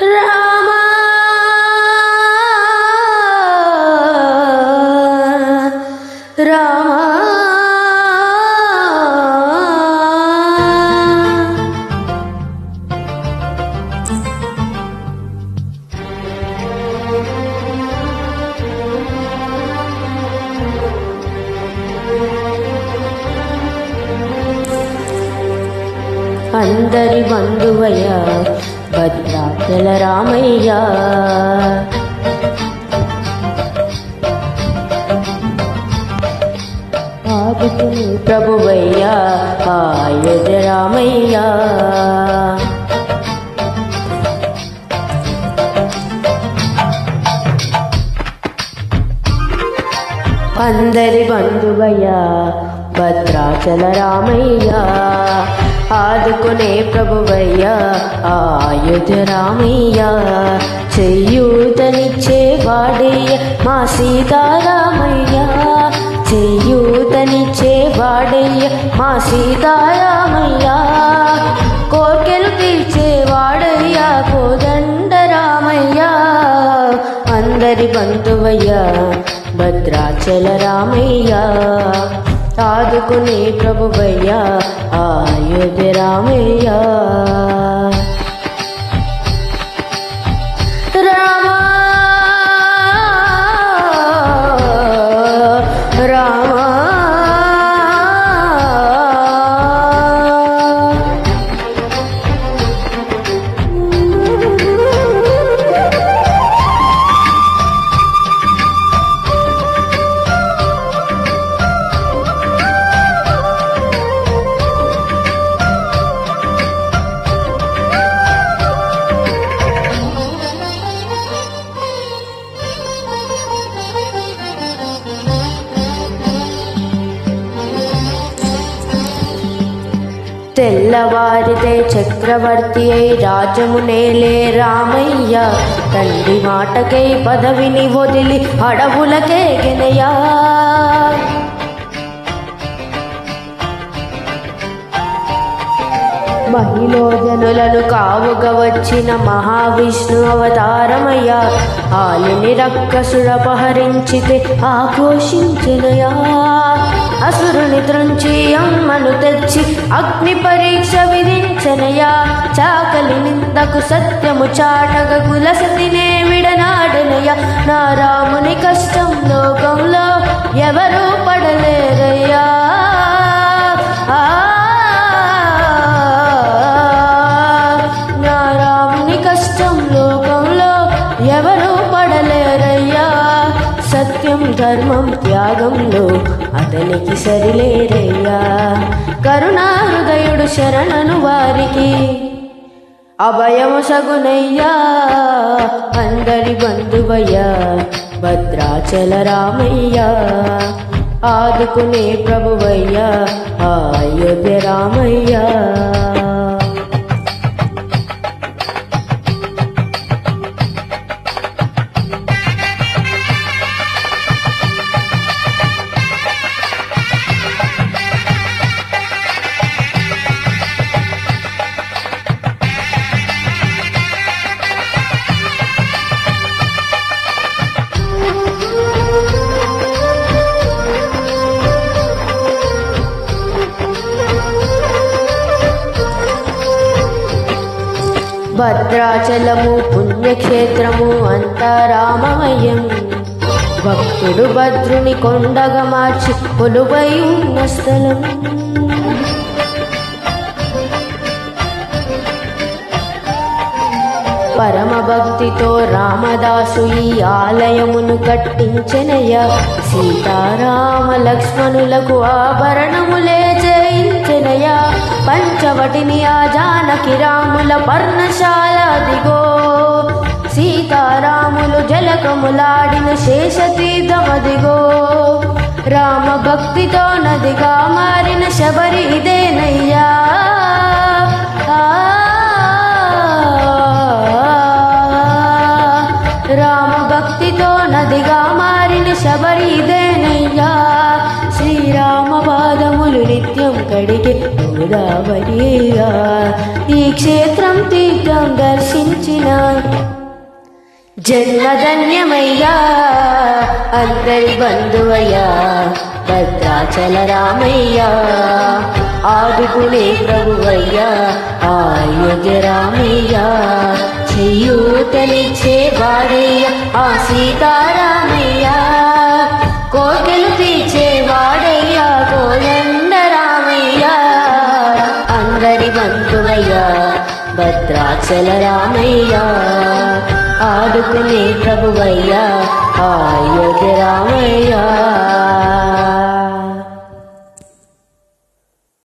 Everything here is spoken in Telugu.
రామ రామ అందరి బంధువయ్య భద్రాచల రామయ్య ఆదుకుని ప్రభువయ్య అయోధ్య రామయ్య అందరి బంధువయ్య భద్రాచల రామయ్య ఆదుకునే ప్రభువయ్య అయోధ్య రామయ్య చెయ్యూతనిచ్చే వాడయ్య మా సీతారామయ్య చెయ్యూతనిచ్చే వాడయ్య మా సీతారామయ్య కోర్కెలు తీర్చే వాడయ్య కోదండ రామయ్య అందరి బంధువయ్య భద్రాచల రామయ్య ఆదుకునే ప్రభువయ్య అయోధ్య రామయ్య రామ రామ తెల్లవారితే చక్రవర్తి అయి రాజమునేలే రామయ్య తండ్రి మాటకై పదవిని వదిలి అడవులకే గెనయా మహిళోజనులను కావుగా వచ్చిన మహావిష్ణు అవతారమయ్య ఆలిని రక్కసుడపహరించితే ఆక్రోశించినయా అసురుని త్రుంచి అమ్మను తెచ్చి అగ్ని పరీక్ష విధించనయా చాకలి నిందకు సత్యము చాటగ కులసతినే విడనాడనయ్యా నా రాముని కష్టం లోకంలో ఎవరూ పడలేరయ్యా నా రాముని కష్టం లోకంలో ఎవరూ పడలేరయ్యా సత్యం ధర్మం త్యాగంలో అతనికి సరిలేరయ్యా కరుణా హృదయుడు శరణను వారికి అభయము సగునయ్యా అందరి బంధువయ్య భద్రాచల రామయ్య ఆదుకునే ప్రభువయ్య అయోధ్య రామయ్య భద్రాచలము పుణ్యక్షేత్రము అంతా రామమయం భక్తుడు భద్రుని కొండగా మార్చి కొలువై ఉన్న స్థలం పరమ భక్తితో రామదాసు ఈ ఆలయమును కట్టించెనయ్య సీతారామ లక్ష్మణులకు ఆభరణములే చేయించెనయ్య పంచవటిని ఆ జానకి రాముల పర్ణశాల దిగో సీతారాములు జలకములాడిన శేషతీర్థమదిగో రామ భక్తితో నదిగా మారిన శబరి ఇదేనయ్యా రామ భక్తితో నదిగా మారిన శబరి ఇదేనయ్యా శ్రీరామ పాదములు నిత్యం కడిగే రావయ్యా ఈ క్షేత్రం తీర్థం దర్శించిన జన్మధన్యమయ్యా అందరి బంధువయ్యా భద్రాచల రామయ్యా ఆదుకునే ప్రభువయ్యా అయోధ్య రామయ్యా చేయూతనిచ్చే వాడయ్యా ఆ సీతారామయ్యా కోర్కెలు తీర్చే వాడయ్యా కోదండ రామయ్యా అందరి బంధువయ్యా భద్రాచల రామయ్యా ఆదుకునే ప్రభువయ్యా అయోధ్య రామయ్యా